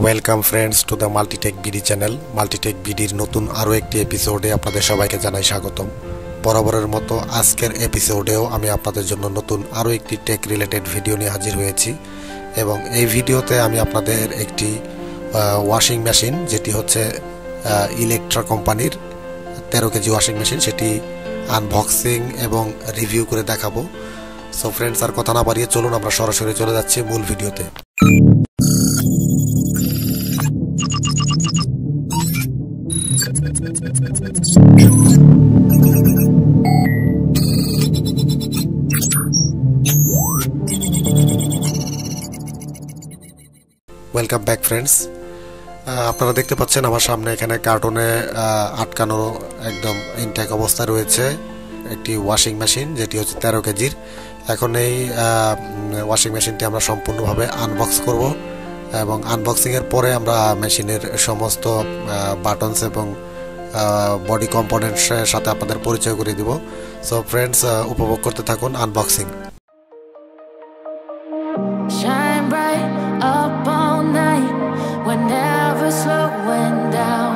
Welcome friends to the Multitech BD channel. Multitech বিডির নতুন আরও একটি এপিসোডে আপনাদের সবাইকে জানাই স্বাগতম। বরাবরের মতো আজকের এপিসোডেও আমি আপনাদের জন্য নতুন আরও একটি টেক রিলেটেড ভিডিও নিয়ে হাজির হয়েছি এবং এই ভিডিওতে আমি আপনাদের একটি ওয়াশিং মেশিন, যেটি হচ্ছে ইলেকট্রা কোম্পানির 13 কেজি ওয়াশিং মেশিন, সেটি আনবক্সিং এবং রিভিউ করে দেখাবো। সো ফ্রেন্ডস, আর কথা না বাড়িয়ে চলুন আমরা সরাসরি চলে যাচ্ছি মূল ভিডিওতে। Welcome back friends. আপনারা দেখতে পাচ্ছেন আমার সামনে এখানে কার্টনে আটকানো একদম ইনটেক অবস্থায় রয়েছে একটি ওয়াশিং মেশিন, যেটি হচ্ছে 13 কেজির। এখন এই ওয়াশিং মেশিনটি আমরা সম্পূর্ণভাবে আনবক্স করব এবং আনবক্সিংয়ের পরে আমরা মেশিনের সমস্ত বাটনস এবং বডি কম্পোনেন্টসের সাথে আপনাদের পরিচয় করে দিব। সো ফ্রেন্ডস, উপভোগ করতে থাকুন unboxing. Never slowing down.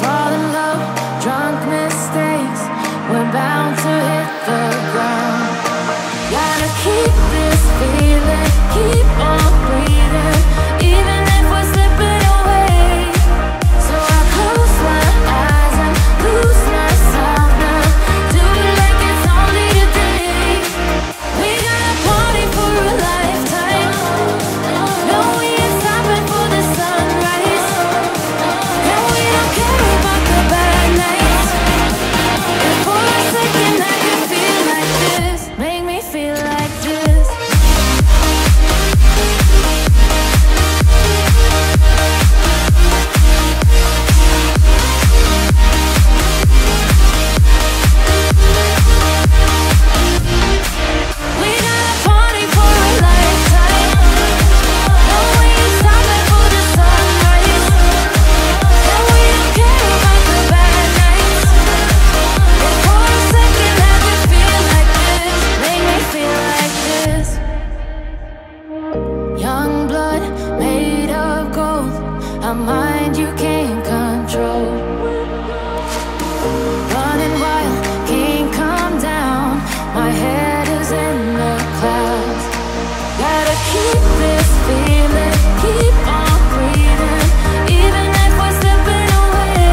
Fall in love, drunk mistakes, we're bound to hit the ground. Gotta keep this feeling, keep on breathing, even if we're slipping away. So I close my eyes and lose myself now. Do it like it's only today. We gotta party for a lifetime. No, we ain't stopping for the sunrise. And we don't care about the bad nights. And for a second I can feel like this. Make me feel like this. We gotta party for a lifetime. No, we ain't stopping for the sunrise. And we don't care about the bad nights. And for a second I can feel like this. Make me feel like this. Young blood made of gold, a mind you can't control. Running wild, can't calm down. My head is in the clouds. Gotta keep this feeling, keep on breathing, even if we're slipping away.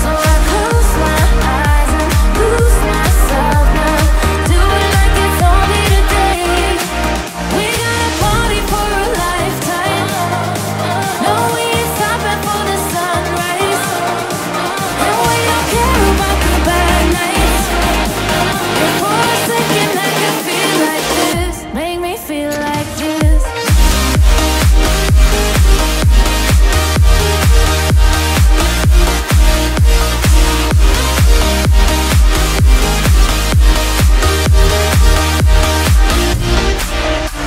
So I close my eyes and lose myself now. Do it like it's only today. We gotta party for a lifetime. No, we ain't stopping for the sunrise. And we don't care about the bad nights. And for a second I can feel like this. Make me feel like this.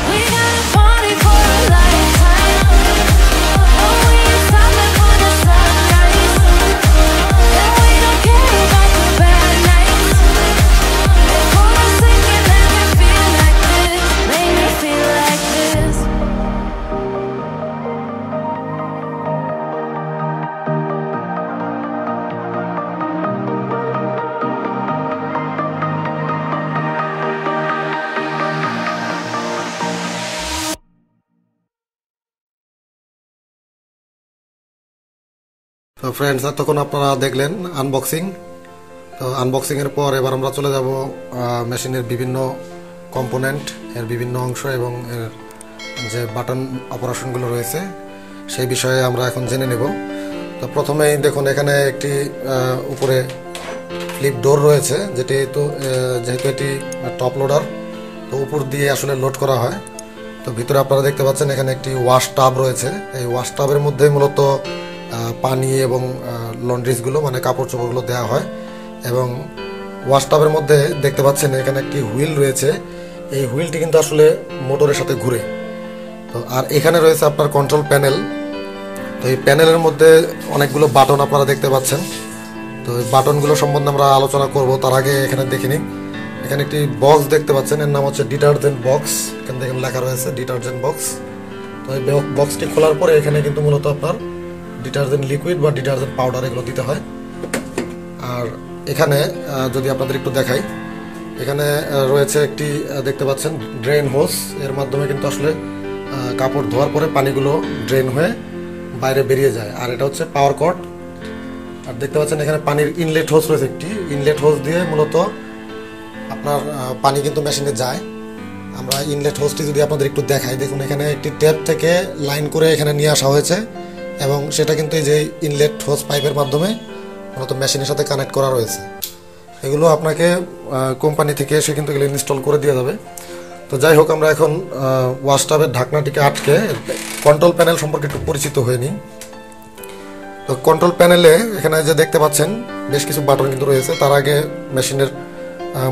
We gotta party for a lifetime. No, we ain't stopping for the sunrise. And we don't care about the bad nights. And for a second I can feel like this. Make me feel like this. তো friends, তখন আপনারা দেখলেন unboxing. তো আনবক্সিংয়ের পর এবার আমরা চলে যাব মেশিনের বিভিন্ন কম্পোনেন্ট, এর বিভিন্ন অংশ এবং এর যে বাটন অপারেশনগুলো রয়েছে সেই বিষয়ে আমরা এখন জেনে নেব। তো প্রথমেই দেখুন, এখানে একটি উপরে ফ্লিপ ডোর রয়েছে, যেহেতু এটি টপ লোডার, তো উপর দিয়ে আসলে লোড করা হয়। তো ভিতরে আপনারা দেখতে পাচ্ছেন এখানে একটি ওয়াশ টাব রয়েছে। এই ওয়াশ টাবের মধ্যে মূলত পানি এবং লন্ড্রিজগুলো, মানে কাপড় চোপড়গুলো দেওয়া হয়। এবং ওয়াশ টাবের মধ্যে দেখতে পাচ্ছেন এখানে একটি হুইল রয়েছে। এই হুইলটি কিন্তু আসলে মোটরের সাথে ঘুরে। তো আর এখানে রয়েছে আপনার কন্ট্রোল প্যানেল। তো এই প্যানেলের মধ্যে অনেকগুলো বাটন আপনারা দেখতে পাচ্ছেন। তো এই বাটনগুলো সম্বন্ধে আমরা আলোচনা করব। তার আগে এখানে দেখে নিই, এখানে একটি বক্স দেখতে পাচ্ছেন, এর নাম হচ্ছে ডিটারজেন্ট বক্স। এখানে দেখেন লেখা রয়েছে ডিটারজেন্ট বক্স। তো তো এই বক্সটি খোলার পরে এখানে কিন্তু মূলত আপনার ডিটারজেন্ট লিকুইড বা ডিটারজেন্ট পাউডার এগুলো দিতে হয়। আর এখানে যদি আপনাদের একটু দেখাই, এখানে রয়েছে একটি দেখতে পাচ্ছেন ড্রেন হোস, এর মাধ্যমে কিন্তু আসলে কাপড় ধোয়ার পরে পানিগুলো ড্রেন হয়ে বাইরে বেরিয়ে যায়। আর এটা হচ্ছে পাওয়ার কট। আর দেখতে পাচ্ছেন এখানে পানির ইনলেট হোস রয়েছে একটি, ইনলেট হোস দিয়ে মূলত আপনার পানি কিন্তু মেশিনে যায়। আমরা ইনলেট হোসটি যদি আপনাদের একটু দেখাই, দেখুন এখানে একটি ট্যাপ থেকে লাইন করে এখানে নিয়ে আসা হয়েছে এবং সেটা কিন্তু এই যে ইনলেট হোস পাইপের মাধ্যমে মূলত মেশিনের সাথে কানেক্ট করা রয়েছে। এগুলো আপনাকে কোম্পানি থেকে এসে কিন্তু এগুলো ইনস্টল করে দেওয়া যাবে। তো যাই হোক, আমরা এখন ওয়াশটাবের ঢাকনাটিকে আটকে কন্ট্রোল প্যানেল সম্পর্কে একটু পরিচিত হয়ে নিই। তো কন্ট্রোল প্যানেলে এখানে যে দেখতে পাচ্ছেন বেশ কিছু বাটন কিন্তু রয়েছে। তার আগে মেশিনের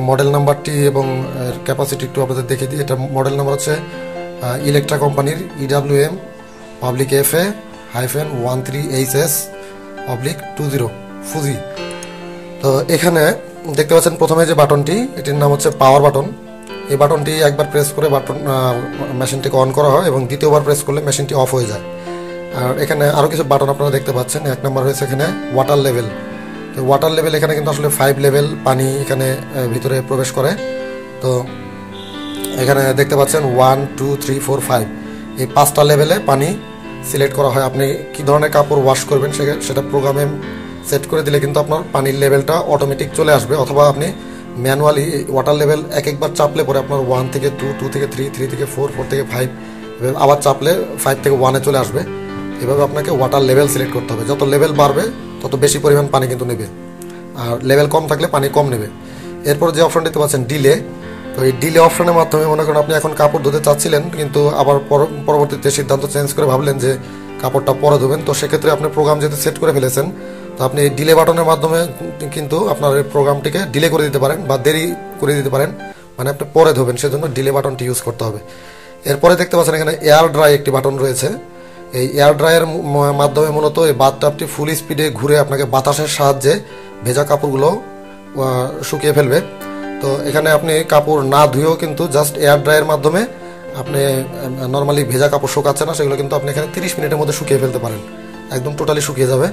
মডেল নাম্বারটি এবং ক্যাপাসিটি একটু আপনাদের দেখিয়ে দিই। এটা মডেল নাম্বার হচ্ছে ইলেকট্রা কোম্পানির EWM-FA-13HS/20 ফুজি। তো এখানে দেখতে পাচ্ছেন প্রথমে যে বাটনটি, এটির নাম হচ্ছে পাওয়ার বাটন। এই বাটনটি একবার প্রেস করে মেশিনটিকে অন করা হয় এবং দ্বিতীয়বার প্রেস করলে মেশিনটি অফ হয়ে যায়। আর এখানে আরও কিছু বাটন আপনারা দেখতে পাচ্ছেন। এক নম্বর রয়েছে এখানে ওয়াটার লেভেল। তো ওয়াটার লেভেল এখানে কিন্তু আসলে 5 লেভেল পানি এখানে ভিতরে প্রবেশ করে। তো এখানে দেখতে পাচ্ছেন 1, 2, 3, 4, 5 এই 5টা লেভেলে পানি সিলেক্ট করা হয়। আপনি কি ধরনের কাপড় ওয়াশ করবেন সেটা প্রোগ্রামে সেট করে দিলে কিন্তু আপনার পানির লেভেলটা অটোমেটিক চলে আসবে, অথবা আপনি ম্যানুয়ালি ওয়াটার লেভেল একবার চাপলে পরে আপনার 1 থেকে 2, 2 থেকে 3, 3 থেকে 4, 4 থেকে 5 আবার চাপলে 5 থেকে 1-এ চলে আসবে। এভাবে আপনাকে ওয়াটার লেভেল সিলেক্ট করতে হবে। যত লেভেল বাড়বে তত বেশি পরিমাণ পানি কিন্তু নেবে, আর লেভেল কম থাকলে পানি কম নেবে। এরপর যে অপশন দেখতে পাচ্ছেন ডিলে। তো এই ডিলে অপশনের মাধ্যমে মনে করেন আপনি এখন কাপড় ধুতে চাচ্ছিলেন, কিন্তু আবার পরবর্তীতে সিদ্ধান্ত চেঞ্জ করে ভাবলেন যে কাপড়টা পরে ধুবেন। তো সেক্ষেত্রে আপনি প্রোগ্রাম যেহেতু সেট করে ফেলেছেন, তো আপনি এই ডিলে বাটনের মাধ্যমে কিন্তু আপনার এই প্রোগ্রামটিকে ডিলে করে দিতে পারেন বা দেরি করে দিতে পারেন, মানে আপনি পরে ধোবেন, সেজন্য ডিলে বাটনটি ইউজ করতে হবে। এরপরে দেখতে পাচ্ছেন এখানে এয়ার ড্রাই একটি বাটন রয়েছে। এই এয়ার ড্রাইয়ের মাধ্যমে মূলত এই বাথটাবটি ফুল স্পিডে ঘুরে আপনাকে বাতাসের সাহায্যে ভেজা কাপড়গুলো শুকিয়ে ফেলবে। তো এখানে আপনি কাপড় না ধুয়েও কিন্তু জাস্ট এয়ার ড্রাইয়ের মাধ্যমে আপনি নর্মালি ভেজা কাপড় শুকাচ্ছে না, সেগুলো কিন্তু আপনি এখানে 30 মিনিটের মধ্যে শুকিয়ে ফেলতে পারেন, একদম টোটালি শুকিয়ে যাবে।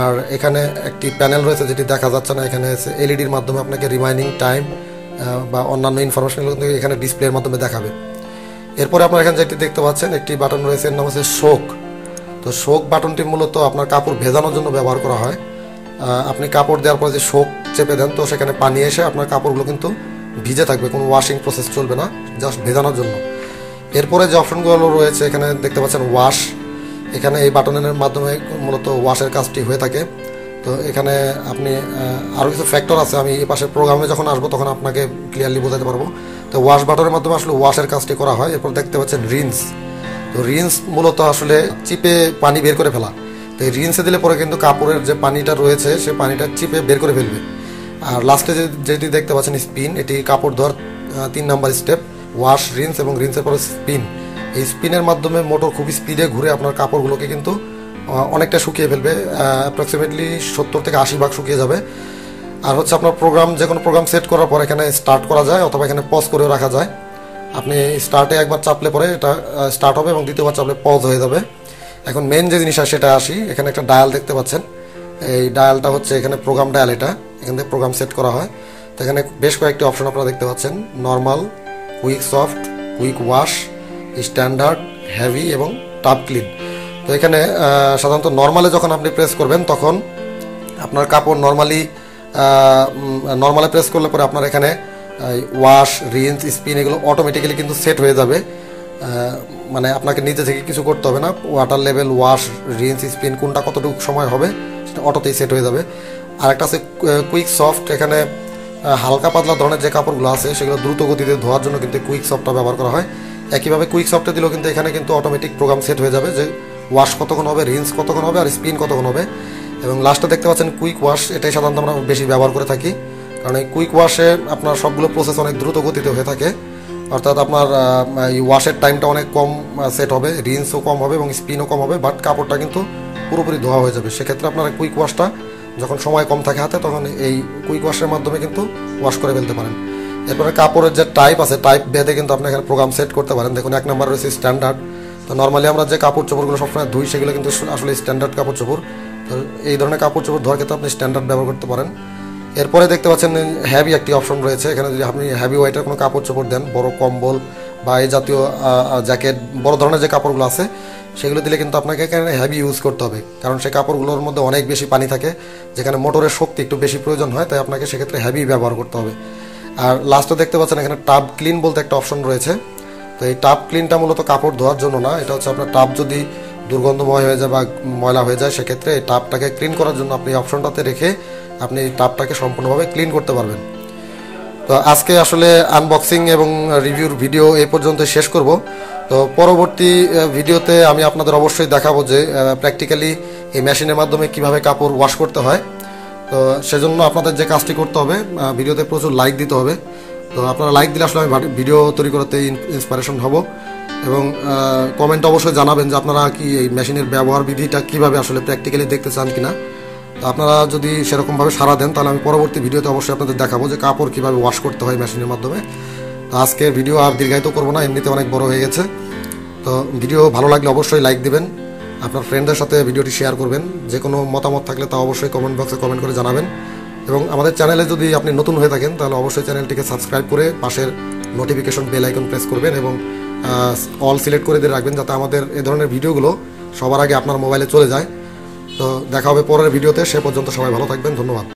আর এখানে একটি প্যানেল রয়েছে যেটি দেখা যাচ্ছে না, এখানে এলইডির মাধ্যমে আপনাকে রিমাইন্ডিং টাইম বা অন্যান্য ইনফরমেশনগুলো কিন্তু এখানে ডিসপ্লের মাধ্যমে দেখাবে। এরপরে আপনারা এখানে যেটি দেখতে পাচ্ছেন একটি বাটন রয়েছে, এর নাম হচ্ছে শোক। তো শোক বাটনটি মূলত আপনার কাপড় ভেজানোর জন্য ব্যবহার করা হয়। আপনি কাপড় দেওয়ার পরে যে শোক চেপে দেন, তো সেখানে পানি এসে আপনার কাপড়গুলো কিন্তু ভিজে থাকবে, কোনো ওয়াশিং প্রসেস চলবে না, জাস্ট ভেজানোর জন্য। এরপরে যে অপশনগুলো রয়েছে এখানে দেখতে পাচ্ছেন ওয়াশ। এখানে এই বাটনের মাধ্যমে মূলত ওয়াশের কাজটি হয়ে থাকে। তো এখানে আপনি আরও কিছু ফ্যাক্টর আছে, আমি এই পাশের প্রোগ্রামে যখন আসবো তখন আপনাকে ক্লিয়ারলি বোঝাতে পারবো। তো ওয়াশ বাটনের মাধ্যমে আসলে ওয়াশের কাজটি করা হয়। এরপর দেখতে পাচ্ছেন রিন্স। তো রিন্স মূলত আসলে চিপে পানি বের করে ফেলা। তো এই রিন্সে দিলে পরে কিন্তু কাপড়ের যে পানিটা রয়েছে সে পানিটা চিপে বের করে ফেলবে। আর লাস্টে যেটি দেখতে পাচ্ছেন স্পিন, এটি কাপড় ধোয়ার 3 নাম্বার স্টেপ। ওয়াশ, রিন্স এবং রিন্সের পরে স্পিন। এই স্পিনের মাধ্যমে মোটর খুব স্পিডে ঘুরে আপনার কাপড়গুলোকে কিন্তু অনেকটা শুকিয়ে ফেলবে, অ্যাপ্রক্সিমেটলি 70 থেকে 80 ভাগ শুকিয়ে যাবে। আর হচ্ছে আপনার প্রোগ্রাম, যে কোনো প্রোগ্রাম সেট করার পর এখানে স্টার্ট করা যায় অথবা এখানে পজ করেও রাখা যায়। আপনি স্টার্টে একবার চাপলে পরে এটা স্টার্ট হবে এবং দ্বিতীয়বার চাপলে পজ হয়ে যাবে। এখন মেন যে জিনিস আছে সেটা আসি। এখানে একটা ডায়াল দেখতে পাচ্ছেন, এই ডায়ালটা হচ্ছে এখানে প্রোগ্রাম ডায়াল। এটা এখান থেকে প্রোগ্রাম সেট করা হয়। তো এখানে বেশ কয়েকটি অপশন আপনারা দেখতে পাচ্ছেন, normal, quick soft, quick wash, standard, heavy এবং টাপ ক্লিন। তো এখানে সাধারণত নর্মালে যখন আপনি প্রেস করবেন তখন আপনার কাপড় নর্মালে প্রেস করলে পরে আপনার এখানে ওয়াশ, রিন্স, স্পিন এগুলো অটোমেটিক্যালি কিন্তু সেট হয়ে যাবে, মানে আপনাকে নিজে থেকে কিছু করতে হবে না। Water level, wash, rinse, spin কোনটা কতটুকু সময় হবে সেটা অটোতেই সেট হয়ে যাবে। আর একটা আছে কুইক সফট। এখানে হালকা পাতলা ধরনের যে কাপড়গুলো আছে সেগুলো দ্রুত গতিতে ধোয়ার জন্য কিন্তু কুইক সফটটা ব্যবহার করা হয়। একইভাবে কুইক সফটে দিলেও কিন্তু এখানে কিন্তু অটোমেটিক প্রোগ্রাম সেট হয়ে যাবে যে ওয়াশ কতক্ষণ হবে, রিন্স কতক্ষণ হবে আর স্পিন কতক্ষণ হবে। এবং লাস্টে দেখতে পাচ্ছেন কুইক ওয়াশ। এটাই সাধারণত আমরা বেশি ব্যবহার করে থাকি, কারণ এই কুইক ওয়াশে আপনার সবগুলো প্রসেস অনেক দ্রুত গতিতে হয়ে থাকে, অর্থাৎ আপনার এই ওয়াশের টাইমটা অনেক কম সেট হবে, রিন্সও কম হবে এবং স্পিনও কম হবে, বাট কাপড়টা কিন্তু পুরোপুরি ধোয়া হয়ে যাবে। সেক্ষেত্রে আপনার কুইক ওয়াশটা যখন সময় কম থাকে হাতে তখন এই কুইক ওয়াশের মাধ্যমে কিন্তু ওয়াশ করে ফেলতে পারেন। এরপরে কাপড়ের যে টাইপ আছে, টাইপ ভেদে কিন্তু আপনি এখানে প্রোগ্রাম সেট করতে পারেন। দেখুন 1 নাম্বার রয়েছে স্ট্যান্ডার্ড। তো নর্মালি আমরা যে কাপড় চোপড়গুলো সবসময় ধুই সেগুলো কিন্তু আসলে স্ট্যান্ডার্ড কাপড় চোপড়। তো এই ধরনের কাপড় চোপড় ধোয়ার ক্ষেত্রে আপনি স্ট্যান্ডার্ড ব্যবহার করতে পারেন। এরপরে দেখতে পাচ্ছেন হ্যাভি একটি অপশন রয়েছে। এখানে যদি আপনি হ্যাভি ওয়েটের কোনো কাপড় চোপড় দেন, বড় কম্বল বা এই জাতীয় জ্যাকেট, বড় ধরনের যে কাপড়গুলো আছে সেগুলো দিলে কিন্তু আপনাকে এখানে হ্যাভি ইউজ করতে হবে, কারণ সেই কাপড়গুলোর মধ্যে অনেক বেশি পানি থাকে, যেখানে মোটরের শক্তি একটু বেশি প্রয়োজন হয়, তাই আপনাকে সেক্ষেত্রে হ্যাভি ব্যবহার করতে হবে। আর লাস্টে দেখতে পাচ্ছেন এখানে টাব ক্লিন বলতে একটা অপশন রয়েছে। তো এই টাব ক্লিনটা মূলত কাপড় ধোয়ার জন্য না, এটা হচ্ছে আপনার টাব যদি দুর্গন্ধময় হয়ে যায় বা ময়লা হয়ে যায় সেক্ষেত্রে এই টাবটাকে ক্লিন করার জন্য আপনি এই অপশনটাতে রেখে আপনি এই টাবটাকে সম্পূর্ণভাবে ক্লিন করতে পারবেন। তো আজকে আসলে আনবক্সিং এবং রিভিউর ভিডিও এই পর্যন্ত শেষ করব। তো পরবর্তী ভিডিওতে আমি আপনাদের অবশ্যই দেখাবো যে প্র্যাকটিক্যালি এই মেশিনের মাধ্যমে কিভাবে কাপড় ওয়াশ করতে হয়। তো সেজন্য আপনাদের যে কাজটি করতে হবে, ভিডিওতে প্রচুর লাইক দিতে হবে। তো আপনারা লাইক দিলে আসলে আমি ভিডিও তৈরি করতে ইন্সপিরেশন হব, এবং কমেন্ট অবশ্যই জানাবেন যে আপনারা কি এই মেশিনের ব্যবহার বিধিটা কিভাবে আসলে প্র্যাকটিক্যালি দেখতে চান কিনা। তো আপনারা যদি সেরকমভাবে সাড়া দেন তাহলে আমি পরবর্তী ভিডিওতে অবশ্যই আপনাদের দেখাবো যে কাপড় কীভাবে ওয়াশ করতে হয় মেশিনের মাধ্যমে। তো আজকের ভিডিও আর দীর্ঘায়িত করবো না, এমনিতে অনেক বড় হয়ে গেছে। তো ভিডিও ভালো লাগলে অবশ্যই লাইক দিবেন, আপনার ফ্রেন্ডদের সাথে ভিডিওটি শেয়ার করবেন। যে কোনো মতামত থাকলে তা অবশ্যই কমেন্ট বক্সে কমেন্ট করে জানাবেন, এবং আমাদের চ্যানেলে যদি আপনি নতুন হয়ে থাকেন তাহলে অবশ্যই চ্যানেলটিকে সাবস্ক্রাইব করে পাশের নোটিফিকেশন বেল আইকন প্রেস করবেন এবং অল সিলেক্ট করে দিয়ে রাখবেন, যাতে আমাদের এ ধরনের ভিডিওগুলো সবার আগে আপনার মোবাইলে চলে যায়। তো দেখা হবে পরের ভিডিওতে, সে পর্যন্ত সবাই ভালো থাকবেন, ধন্যবাদ।